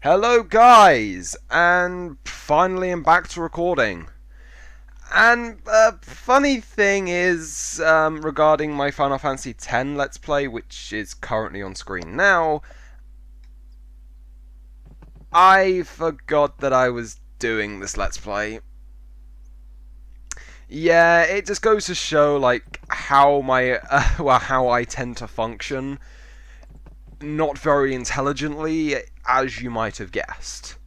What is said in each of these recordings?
Hello guys, and finally I'm back to recording. And funny thing is, regarding my Final Fantasy X Let's Play, which is currently on screen now, I forgot that I was doing this Let's Play. Yeah, it just goes to show, like, how how I tend to function. Not very intelligently, as you might have guessed.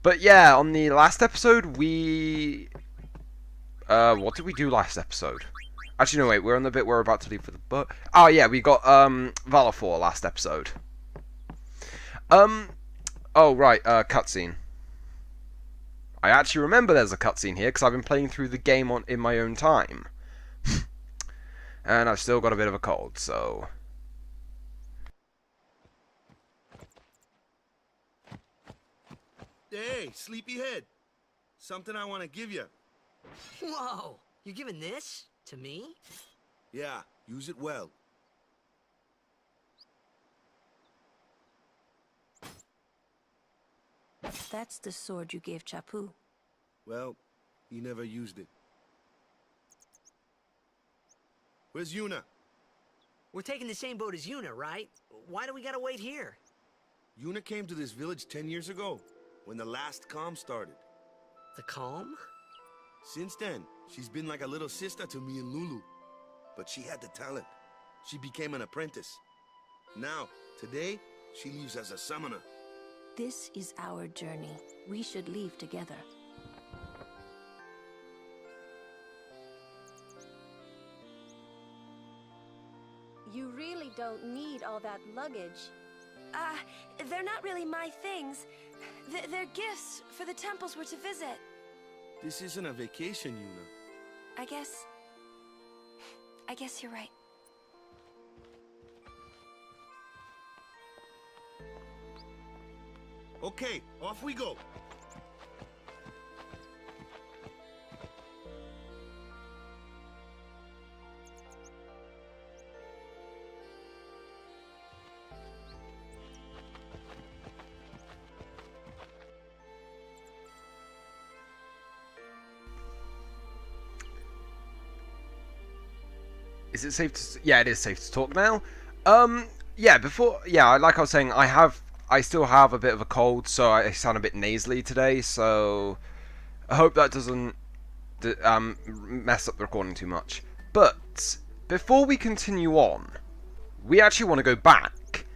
But yeah, on the last episode, what did we do last episode? Actually, no, wait, we're on the bit we're about to leave for the boat. Oh yeah, we got, Valley last episode. Oh right, cutscene. I actually remember there's a cutscene here, because I've been playing through the game in my own time. And I've still got a bit of a cold, so... Hey, sleepyhead. Something I want to give you. Whoa! You're giving this to me? Yeah, use it well. That's the sword you gave Chapu. Well, he never used it. Where's Yuna? We're taking the same boat as Yuna, right? Why do we gotta wait here? Yuna came to this village 10 years ago, when the last calm started. The calm? Since then, she's been like a little sister to me and Lulu. But she had the talent. She became an apprentice. Now, today, she leaves as a summoner. This is our journey. We should leave together. You really don't need all that luggage. They're not really my things. They're gifts for the temples we're to visit. This isn't a vacation, Yuna. I guess you're right. Okay, off we go. Is it safe to... Yeah, it is safe to talk now. Yeah, like I was saying, I still have a bit of a cold, so I sound a bit nasally today, so I hope that doesn't mess up the recording too much. But before we continue on, we actually want to go back,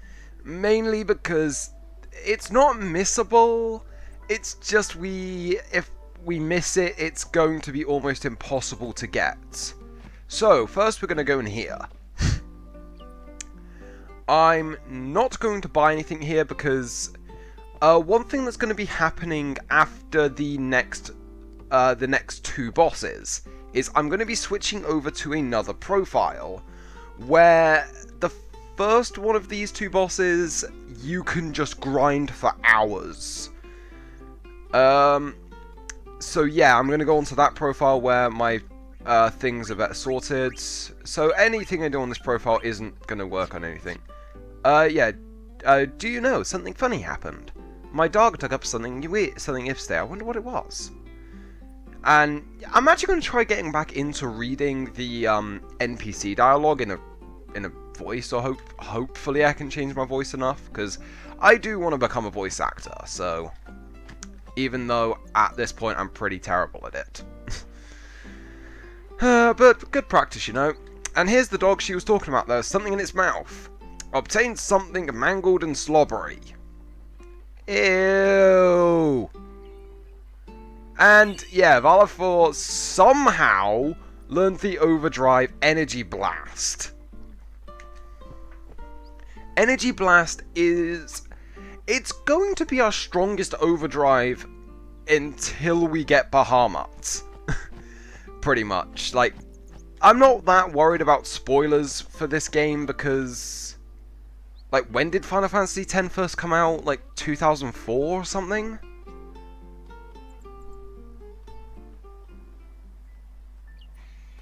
mainly because it's not missable. It's just if we miss it, it's going to be almost impossible to get. So first we're going to go in here. I'm not going to buy anything here because one thing that's going to be happening after the next two bosses is I'm going to be switching over to another profile where the first one of these two bosses you can just grind for hours. So yeah, I'm going to go onto that profile where my things are better sorted. So anything I do on this profile isn't going to work on anything. Do you know, something funny happened. My dog dug up something yesterday. I wonder what it was. And I'm actually going to try getting back into reading the NPC dialogue in a voice, or hopefully I can change my voice enough, because I do want to become a voice actor, so even though at this point I'm pretty terrible at it. But good practice, you know. And here's the dog she was talking about. There's something in its mouth. Obtained something mangled and slobbery. Ew. And yeah, Valley somehow learned the overdrive Energy Blast. Energy Blast it's going to be our strongest overdrive until we get Bahamut. Pretty much. Like, I'm not that worried about spoilers for this game because, like, when did Final Fantasy X first come out? Like, 2004 or something?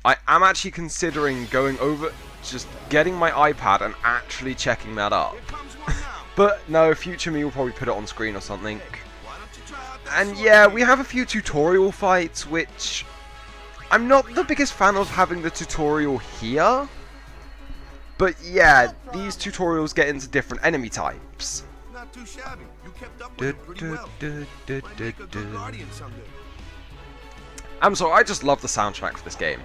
I am actually considering going over, just getting my iPad and actually checking that up. But no, future me will probably put it on screen or something. Why don't you try out that And sword yeah, game? we have a few tutorial fights, which I'm not the biggest fan of having the tutorial here. But yeah, these tutorials get into different enemy types. Not too shabby. You kept up with it pretty well. Might make a good guardian someday. So I just love the soundtrack for this game.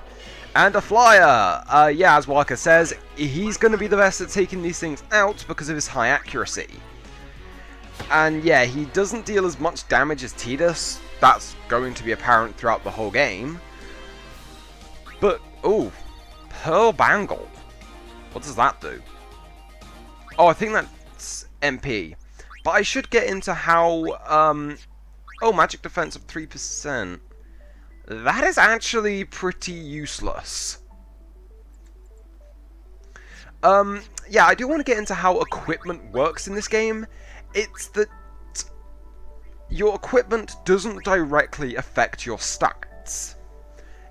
And a flyer! Yeah, as Walker says, he's going to be the best at taking these things out because of his high accuracy. And yeah, he doesn't deal as much damage as Tidus. That's going to be apparent throughout the whole game. But, ooh, Pearl Bangle. What does that do? Oh, I think that's MP. But I should get into how, oh, magic defense of 3%. That is actually pretty useless. Yeah, I do want to get into how equipment works in this game. It's that your equipment doesn't directly affect your stats.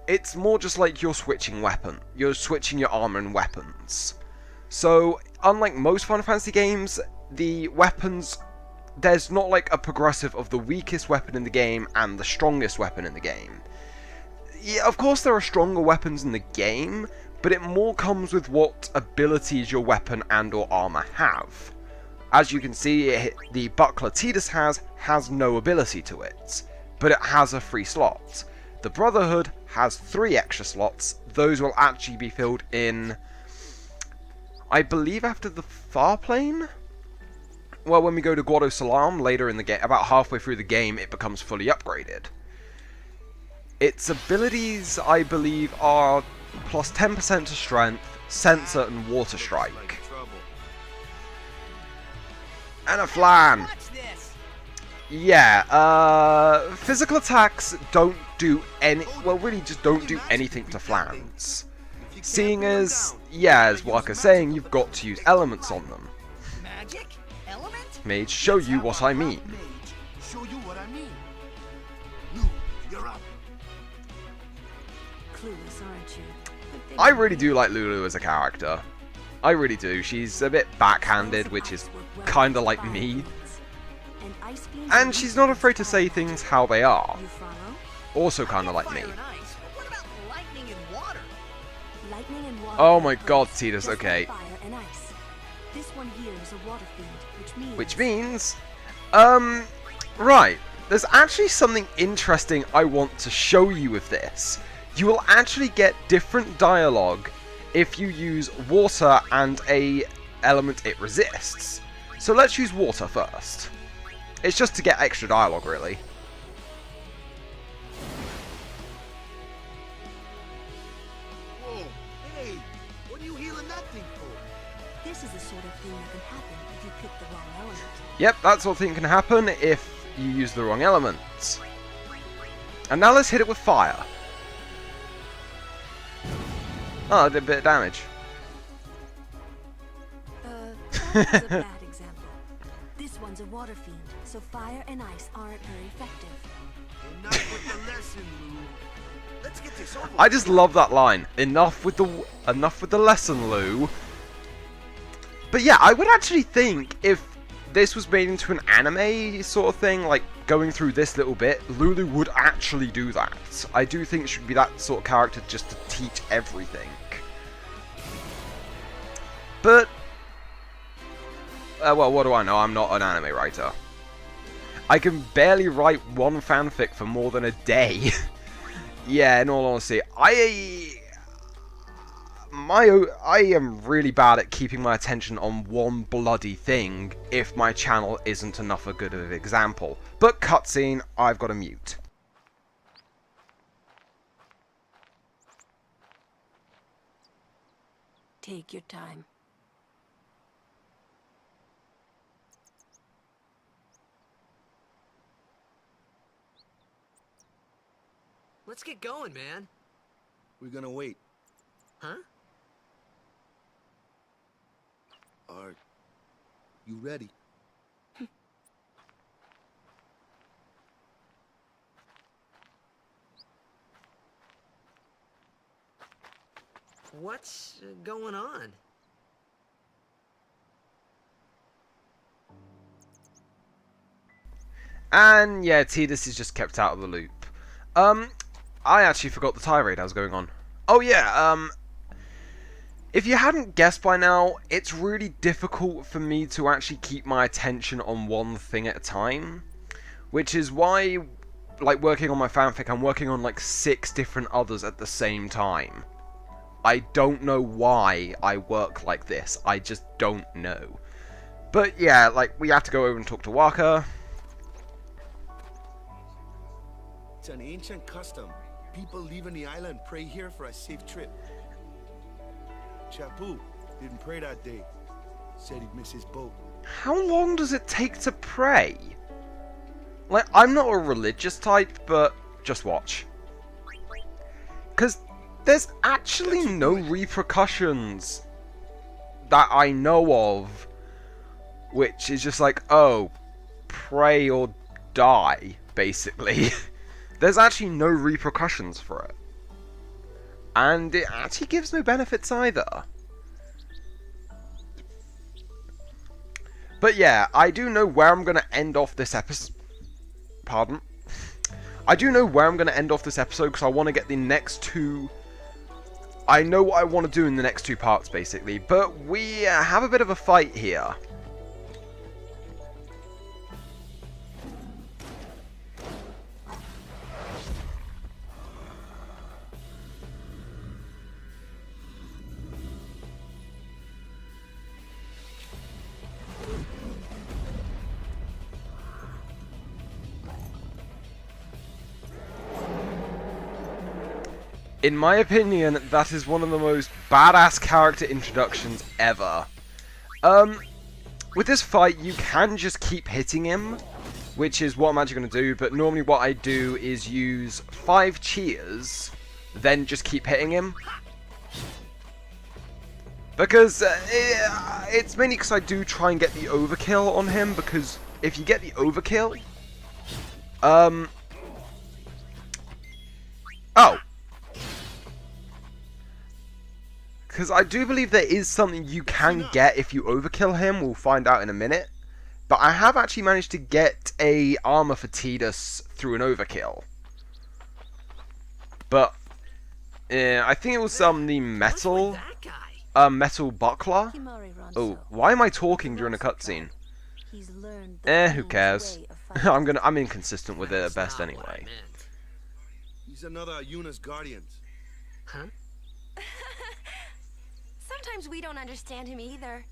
It's more just like you're switching weapon. You're switching your armor and weapons. So, unlike most Final Fantasy games, the weapons, there's not like a progressive of the weakest weapon in the game and the strongest weapon in the game. Yeah, of course there are stronger weapons in the game, but it more comes with what abilities your weapon and or armor have. As you can see, the buckler Tidus has no ability to it, but it has a free slot. The Brotherhood has 3 extra slots. Those will actually be filled in, I believe, after the Far Plane? Well, when we go to Guado Salam later in the game, about halfway through the game, it becomes fully upgraded. Its abilities, I believe, are plus 10% to Strength, Sensor, and Water Strike. Like trouble. And a Flan! Watch this. Yeah, physical attacks don't do any, well, really just don't do anything to Flans. If you can't Seeing beat 'em as, down, yeah, as use Walker's magic. saying, you've got to use elements on them. Magic? Element? Mage, show you what I mean. Mage, show you what I mean. Lou, you're up. Clueless, aren't you? But then I really do like Lulu as a character. I really do. She's a bit backhanded, which is kinda like me. And she's not afraid to say things how they are. You follow? Also kinda like me. Fire and ice. But what about lightning and water? Lightning and water. Oh are my close, god, Tidus, just like okay. Fire and ice. This one here is a water fiend, Which means, right. There's actually something interesting I want to show you with this. You will actually get different dialogue if you use water and a element it resists. So let's use water first. It's just to get extra dialogue, really. Whoa, hey, what are you healing that thing for? This is the sort of thing that can happen if you pick the wrong element. Yep, that sort of thing can happen if you use the wrong elements. And now let's hit it with fire. Oh, I did a bit of damage. That was a bad example. This one's a water fiend, so fire and ice aren't very effective. Enough with the lesson, Lou. Let's get this over I just love that line. Enough with the lesson, Lou. But yeah, I would actually think if this was made into an anime sort of thing, like going through this little bit, Lulu would actually do that. I do think she would be that sort of character just to teach everything. But, well, what do I know? I'm not an anime writer. I can barely write one fanfic for more than a day. Yeah, in all honesty, I am really bad at keeping my attention on one bloody thing if my channel isn't enough a good of an example. But cutscene, I've got to mute. Take your time. Let's get going, man. We're gonna wait. Huh? Are you ready? What's going on? And yeah, Tidus is just kept out of the loop. I actually forgot the tirade I was going on. Oh yeah, if you hadn't guessed by now, it's really difficult for me to actually keep my attention on one thing at a time. Which is why, like, working on my fanfic, I'm working on like 6 different others at the same time. I don't know why I work like this. I just don't know. But yeah, like, we have to go over and talk to Wakka. It's an ancient custom. People leaving the island pray here for a safe trip. Chapu didn't pray that day. Said he'd miss his boat. How long does it take to pray? Like, I'm not a religious type, but just watch. Because there's actually no repercussions that I know of, which is just like, oh, pray or die, basically. There's actually no repercussions for it. And it actually gives no benefits either. But yeah, I do know where I'm going to end off this episode. Pardon? I do know where I'm going to end off this episode because I want to get the next 2... I know what I want to do in the next 2 parts, basically. But we have a bit of a fight here. In my opinion, that is one of the most badass character introductions ever. With this fight, you can just keep hitting him, which is what I'm actually going to do, but normally what I do is use 5 cheers, then just keep hitting him. Because it's mainly because I do try and get the overkill on him, because if you get the overkill... Oh! Because I do believe there is something you can get if you overkill him. We'll find out in a minute. But I have actually managed to get a armor for Tidus through an overkill. But I think it was the metal, metal buckler. Oh, why am I talking during a cutscene? Who cares? I'm inconsistent with it at best anyway. He's another Yuna's guardians. Huh? Sometimes we don't understand him either.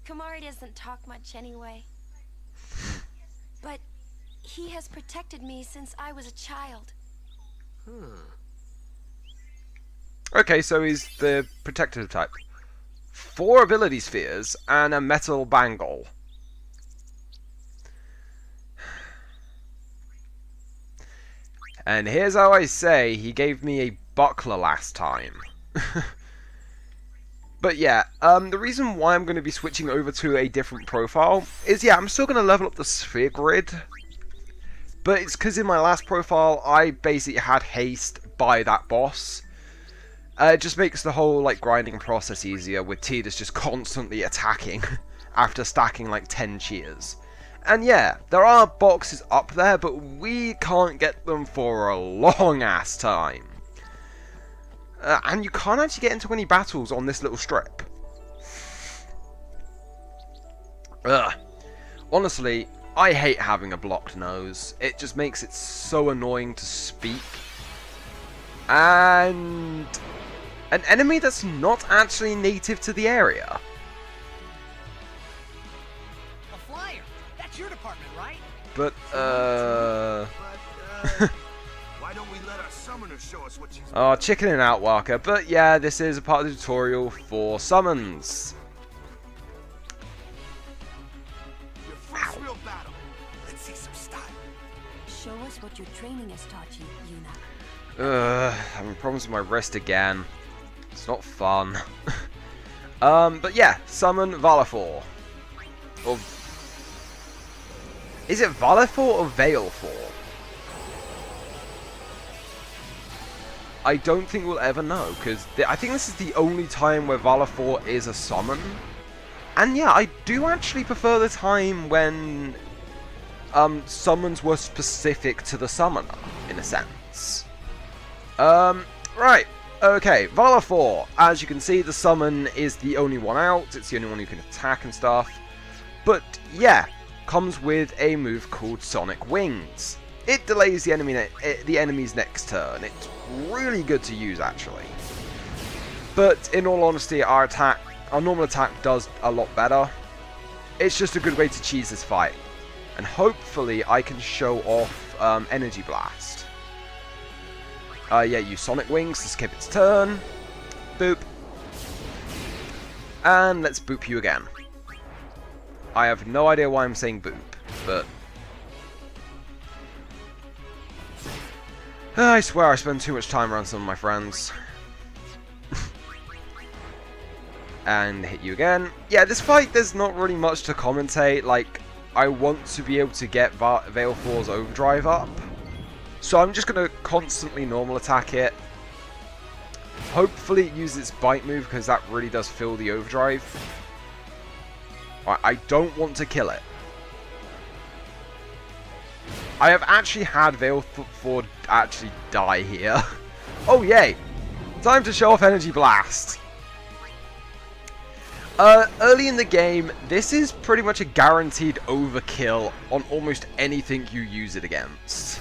Kamari doesn't talk much anyway. But he has protected me since I was a child. Okay, so he's the protective type. 4 ability spheres and a metal bangle. And here's how I say he gave me a buckler last time. But yeah, the reason why I'm going to be switching over to a different profile is, yeah, I'm still going to level up the sphere grid. But it's because in my last profile, I basically had haste by that boss. It just makes the whole, like, grinding process easier with Tidus just constantly attacking after stacking, like, 10 cheers. And yeah, there are boxes up there, but we can't get them for a long-ass time. And you can't actually get into any battles on this little strip. Ugh. Honestly, I hate having a blocked nose. It just makes it so annoying to speak. And an enemy that's not actually native to the area. A flyer. That's your department, right? But, Why don't we let our summoner show us what she's... Oh, chickening out, Wakka. But yeah, this is a part of the tutorial for summons. Your first real battle. Let's see some style. Show us what your training has taught you, Yuna. Having problems with my wrist again. It's not fun. But yeah, summon Valefor. Or... Is it Valefor or Veilfor? I don't think we'll ever know, because I think this is the only time where Valefor is a summon. And yeah, I do actually prefer the time when summons were specific to the summoner, in a sense. Right. Okay, Vala 4. As you can see, the summon is the only one out. It's the only one who can attack and stuff. But, yeah, comes with a move called Sonic Wings. It delays the enemy's next turn. It's really good to use, actually. But, in all honesty, our normal attack does a lot better. It's just a good way to cheese this fight. And hopefully, I can show off Energy Blast. Yeah, use Sonic Wings to skip its turn. Boop. And let's boop you again. I have no idea why I'm saying boop, but... I swear I spend too much time around some of my friends. And hit you again. Yeah, this fight, there's not really much to commentate. Like, I want to be able to get Vale 4's Overdrive up. So I'm just going to constantly normal attack it. Hopefully it uses its bite move, because that really does fill the overdrive. I don't want to kill it. I have actually had Vale 4 actually die here. Oh yay! Time to show off Energy Blast. Early in the game, this is pretty much a guaranteed overkill on almost anything you use it against.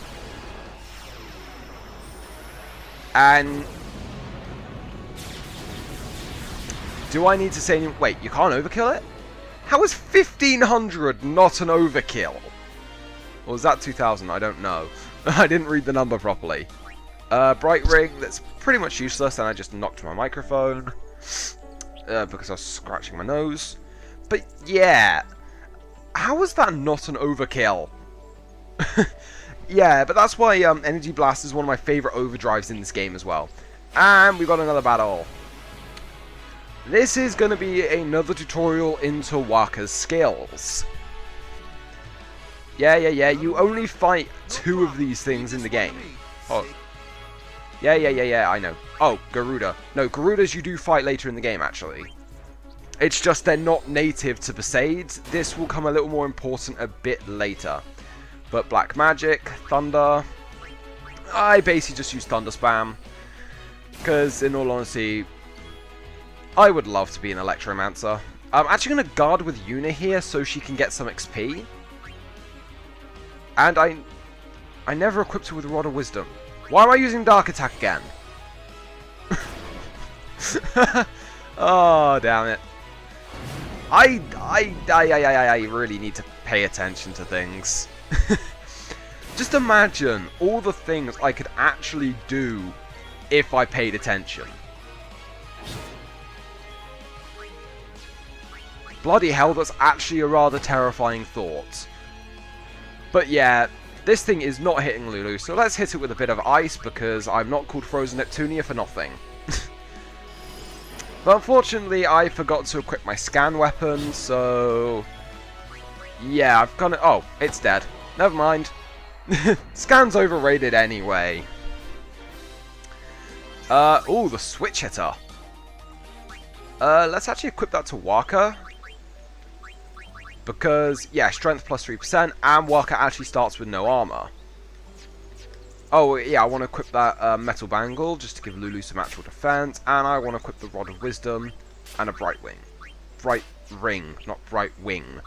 And do I need to say wait, you can't overkill it? How is 1500 not an overkill? Or was that 2000? I don't know. I didn't read the number properly. Bright Ring, that's pretty much useless, and I just knocked my microphone. Because I was scratching my nose. But yeah, how is that not an overkill? Yeah, but that's why Energy Blast is one of my favourite overdrives in this game as well. And we got another battle. This is going to be another tutorial into Wakka's skills. Yeah, you only fight 2 of these things in the game. Oh. Yeah, I know. Oh, Garuda. No, Garudas you do fight later in the game, actually. It's just they're not native to Besaid. This will come a little more important a bit later. But Black Magic, Thunder... I basically just use Thunder Spam. Because, in all honesty, I would love to be an Electromancer. I'm actually going to guard with Yuna here so she can get some XP. And I never equipped her with Rod of Wisdom. Why am I using Dark Attack again? Oh, damn it. I really need to pay attention to things. Just imagine all the things I could actually do if I paid attention. Bloody hell, that's actually a rather terrifying thought. But yeah, this thing is not hitting Lulu, so let's hit it with a bit of ice, because I'm not called Frozen Neptunia for nothing. But unfortunately, I forgot to equip my scan weapon, so... yeah, I've gone... oh, it's dead. Never mind. Scan's overrated anyway. Ooh, the Switch Hitter. Let's actually equip that to Wakka. Because, yeah, strength plus 3%, and Wakka actually starts with no armor. Oh, yeah, I want to equip that Metal Bangle, just to give Lulu some actual defense, and I want to equip the Rod of Wisdom, and a Bright Wing. Bright Ring, not Bright Wing.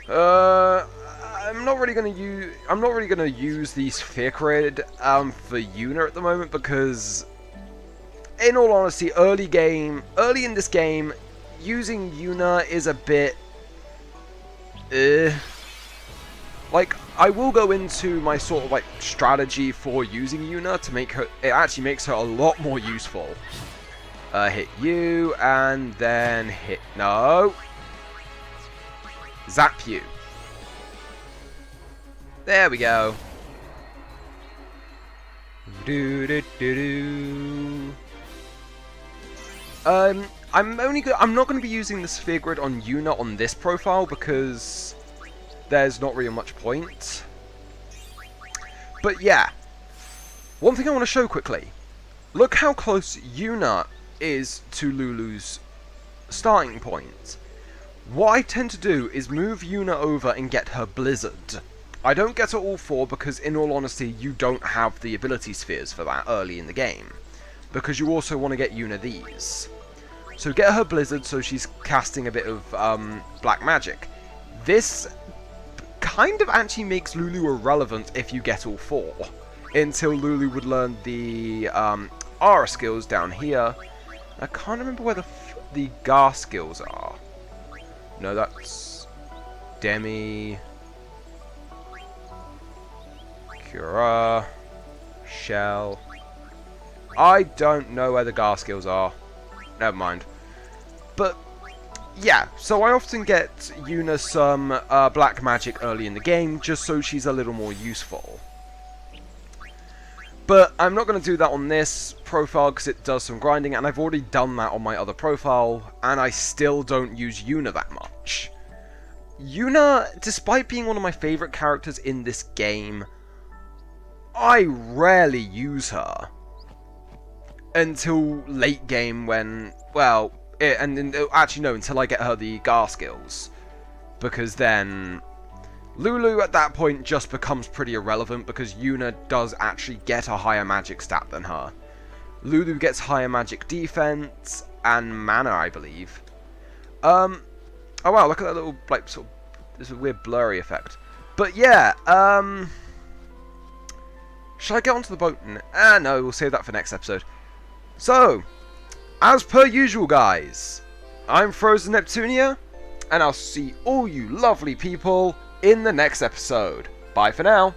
I'm not really going to use the Sphere Grid for Yuna at the moment, because, in all honesty, early in this game, using Yuna is a bit... like, I will go into my sort of like strategy for using Yuna to make her, it actually makes her a lot more useful. Hit you, and then hit, no. Zap you. There we go. I'm not going to be using the Sphere Grid on Yuna on this profile because there's not really much point. But yeah, one thing I want to show quickly. Look how close Yuna is to Lulu's starting point. what I tend to do is move Yuna over and get her Blizzard. I don't get her all 4 because, in all honesty, you don't have the ability spheres for that early in the game. Because you also want to get Yuna these. So get her Blizzard so she's casting a bit of black magic. This kind of actually makes Lulu irrelevant if you get all 4. Until Lulu would learn the Aura skills down here. I can't remember where the Gar skills are. No, that's Demi, Cura, Shell. I don't know where the Gar skills are. Never mind. But yeah, so I often get Yuna some black magic early in the game just so she's a little more useful. But I'm not going to do that on this profile because it does some grinding, and I've already done that on my other profile, and I still don't use Yuna that much. Yuna, despite being one of my favourite characters in this game, I rarely use her. Until late game when, well, actually no, until I get her the Gar skills. Because then Lulu at that point just becomes pretty irrelevant because Yuna does actually get a higher magic stat than her. Lulu gets higher magic defense and mana, I believe. Oh wow, look at that little, like, sort of, this weird blurry effect. But yeah, should I get onto the boat? No, we'll save that for next episode. So, as per usual, guys, I'm Frozen Neptunia, and I'll see all you lovely people in the next episode. Bye for now.